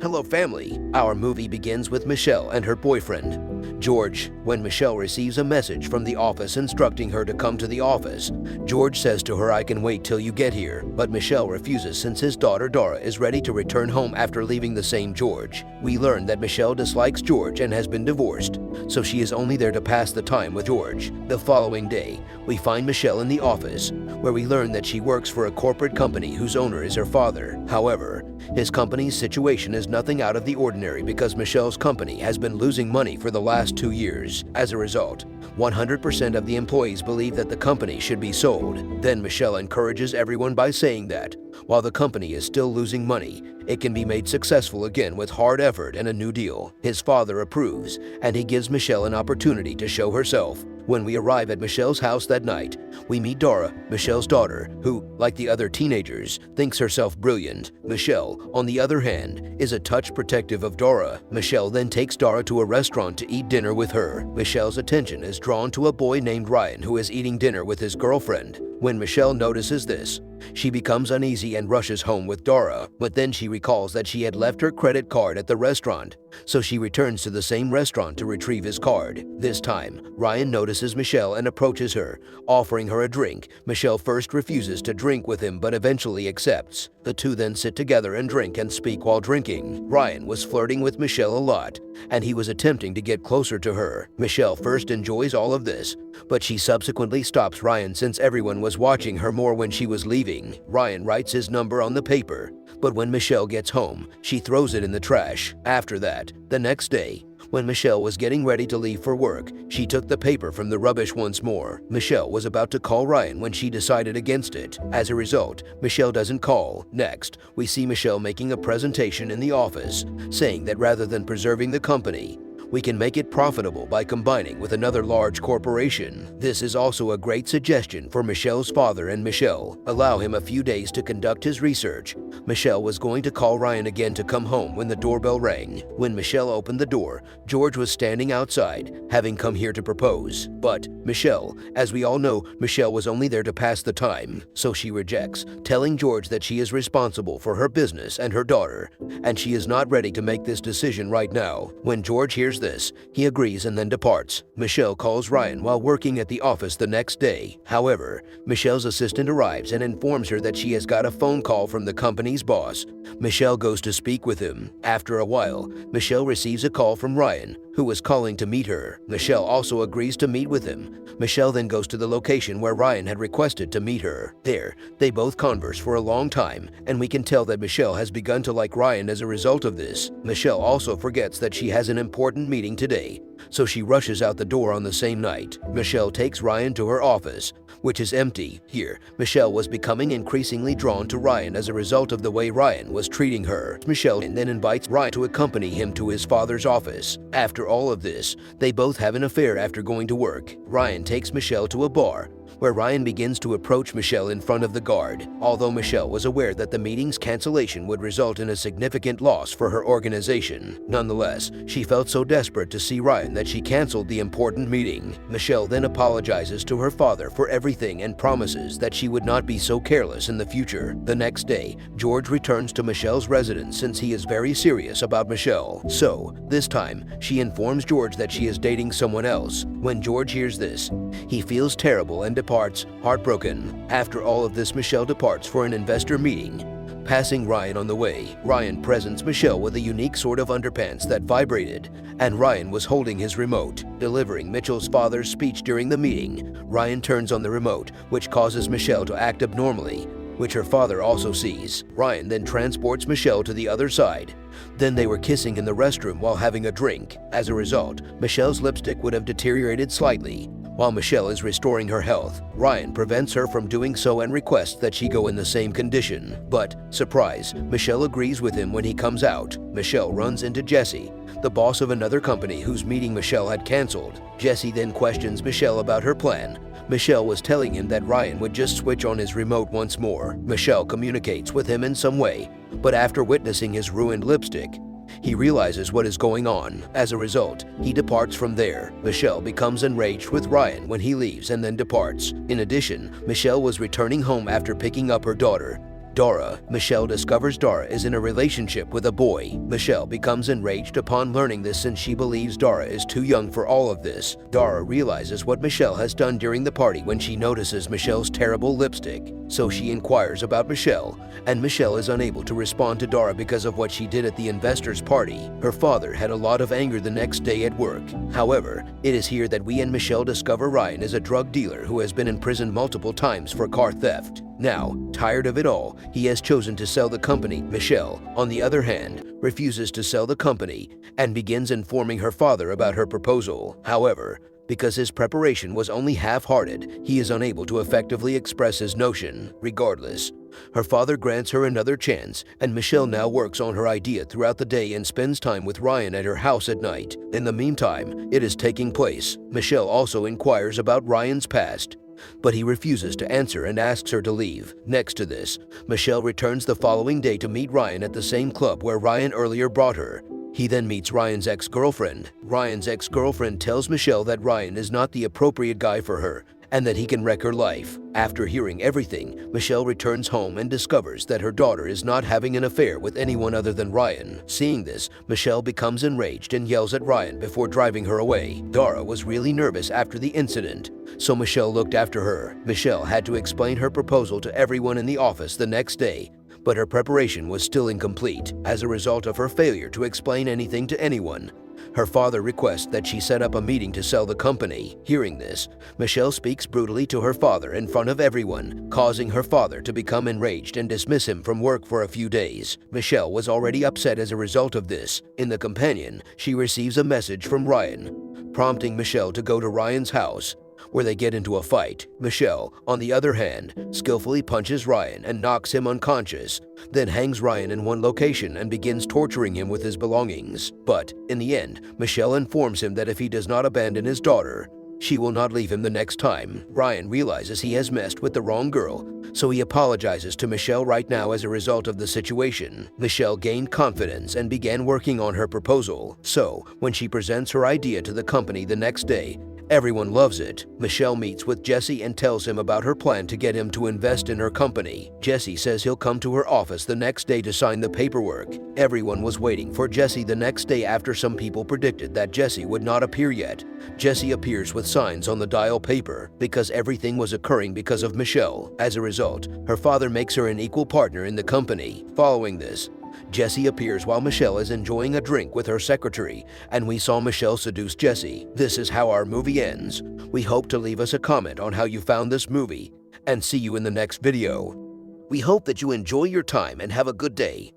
Hello family! Our movie begins with Michelle and her boyfriend, George. When Michelle receives a message from the office instructing her to come to the office, George says to her, "I can wait till you get here." But Michelle refuses since his daughter Dora is ready to return home after leaving the same George. We learn that Michelle dislikes George and has been divorced, so she is only there to pass the time with George. The following day, we find Michelle in the office, where we learn that she works for a corporate company whose owner is her father. However, his company's situation is nothing out of the ordinary because Michelle's company has been losing money for the last 2 years. As a result, 100% of the employees believe that the company should be sold. Then Michelle encourages everyone by saying that, while the company is still losing money, it can be made successful again with hard effort and a new deal. His father approves, and he gives Michelle an opportunity to show herself. When we arrive at Michelle's house that night, we meet Dora, Michelle's daughter, who, like the other teenagers, thinks herself brilliant. Michelle, on the other hand, is a touch protective of Dora. Michelle then takes Dora to a restaurant to eat dinner with her. Michelle's attention is drawn to a boy named Ryan who is eating dinner with his girlfriend. When Michelle notices this, she becomes uneasy and rushes home with Dora, but then she recalls that she had left her credit card at the restaurant, so she returns to the same restaurant to retrieve his card. This time, Ryan notices Michelle and approaches her, offering her a drink. Michelle first refuses to drink with him but eventually accepts. The two then sit together and drink and speak while drinking. Ryan was flirting with Michelle a lot, and he was attempting to get closer to her. Michelle first enjoys all of this, but she subsequently stops Ryan since everyone was watching her more when she was leaving. Ryan writes his number on the paper, but when Michelle gets home, she throws it in the trash. After that, the next day, when Michelle was getting ready to leave for work, she took the paper from the rubbish once more. Michelle was about to call Ryan when she decided against it. As a result, Michelle doesn't call. Next, we see Michelle making a presentation in the office, saying that rather than preserving the company, we can make it profitable by combining with another large corporation. This is also a great suggestion for Michelle's father and Michelle. Allow him a few days to conduct his research. Michelle was going to call Ryan again to come home when the doorbell rang. When Michelle opened the door, George was standing outside, having come here to propose. But Michelle, as we all know, Michelle was only there to pass the time, so she rejects, telling George that she is responsible for her business and her daughter, and she is not ready to make this decision right now. When George hears this, he agrees and then departs. Michelle calls Ryan while working at the office the next day. However, Michelle's assistant arrives and informs her that she has got a phone call from the company's boss. Michelle goes to speak with him. After a while, Michelle receives a call from Ryan, who was calling to meet her. Michelle also agrees to meet with him. Michelle then goes to the location where Ryan had requested to meet her. There, they both converse for a long time, and we can tell that Michelle has begun to like Ryan as a result of this. Michelle also forgets that she has an important meeting today, so she rushes out the door on the same night. Michelle takes Ryan to her office, which is empty. Here, Michelle was becoming increasingly drawn to Ryan as a result of the way Ryan was treating her. Michelle then invites Ryan to accompany him to his father's office. After all of this, they both have an affair after going to work. Ryan takes Michelle to a bar, where Ryan begins to approach Michelle in front of the guard. Although Michelle was aware that the meeting's cancellation would result in a significant loss for her organization, nonetheless, she felt so desperate to see Ryan that she canceled the important meeting. Michelle then apologizes to her father for everything and promises that she would not be so careless in the future. The next day, George returns to Michelle's residence since he is very serious about Michelle. So, this time, she informs George that she is dating someone else. When George hears this, he feels terrible and departs, heartbroken. After all of this, Michelle departs for an investor meeting, passing Ryan on the way. Ryan presents Michelle with a unique sort of underpants that vibrated, and Ryan was holding his remote. Delivering Mitchell's father's speech during the meeting, Ryan turns on the remote, which causes Michelle to act abnormally, which her father also sees. Ryan then transports Michelle to the other side. Then they were kissing in the restroom while having a drink. As a result, Michelle's lipstick would have deteriorated slightly. While Michelle is restoring her health, Ryan prevents her from doing so and requests that she go in the same condition. But, surprise, Michelle agrees with him when he comes out. Michelle runs into Jesse, the boss of another company whose meeting Michelle had canceled. Jesse then questions Michelle about her plan. Michelle was telling him that Ryan would just switch on his remote once more. Michelle communicates with him in some way, but after witnessing his ruined lipstick, he realizes what is going on. As a result, he departs from there. Michelle becomes enraged with Ryan when he leaves and then departs. In addition, Michelle was returning home after picking up her daughter. Dora. Michelle discovers Dora is in a relationship with a boy. Michelle becomes enraged upon learning this since she believes Dora is too young for all of this. Dora realizes what Michelle has done during the party when she notices Michelle's terrible lipstick. So she inquires about Michelle, and Michelle is unable to respond to Dora because of what she did at the investors' party. Her father had a lot of anger the next day at work. However, it is here that we and Michelle discover Ryan is a drug dealer who has been imprisoned multiple times for car theft. Now, tired of it all, he has chosen to sell the company. Michelle, on the other hand, refuses to sell the company and begins informing her father about her proposal. However, because his preparation was only half-hearted, he is unable to effectively express his notion. Regardless, her father grants her another chance, and Michelle now works on her idea throughout the day and spends time with Ryan at her house at night. In the meantime, it is taking place. Michelle also inquires about Ryan's past, but he refuses to answer and asks her to leave. Next to this, Michelle returns the following day to meet Ryan at the same club where Ryan earlier brought her. He then meets Ryan's ex-girlfriend. Ryan's ex-girlfriend tells Michelle that Ryan is not the appropriate guy for her and that he can wreck her life. After hearing everything, Michelle returns home and discovers that her daughter is not having an affair with anyone other than Ryan. Seeing this, Michelle becomes enraged and yells at Ryan before driving her away. Dora was really nervous after the incident, so Michelle looked after her. Michelle had to explain her proposal to everyone in the office the next day, but her preparation was still incomplete. As a result of her failure to explain anything to anyone, her father requests that she set up a meeting to sell the company. Hearing this, Michelle speaks brutally to her father in front of everyone, causing her father to become enraged and dismiss him from work for a few days. Michelle was already upset as a result of this. In the companion, she receives a message from Ryan, prompting Michelle to go to Ryan's house, where they get into a fight. Michelle, on the other hand, skillfully punches Ryan and knocks him unconscious, then hangs Ryan in one location and begins torturing him with his belongings. But, in the end, Michelle informs him that if he does not abandon his daughter, she will not leave him the next time. Ryan realizes he has messed with the wrong girl, so he apologizes to Michelle right now as a result of the situation. Michelle gained confidence and began working on her proposal. So, when she presents her idea to the company the next day, everyone loves it. Michelle meets with Jesse and tells him about her plan to get him to invest in her company. Jesse says he'll come to her office the next day to sign the paperwork. Everyone was waiting for Jesse the next day after some people predicted that Jesse would not appear yet. Jesse appears with signs on the dial paper because everything was occurring because of Michelle. As a result, her father makes her an equal partner in the company. Following this, Jesse appears while Michelle is enjoying a drink with her secretary, and we saw Michelle seduce Jesse. This is how our movie ends. We hope to leave us a comment on how you found this movie, and see you in the next video. We hope that you enjoy your time and have a good day.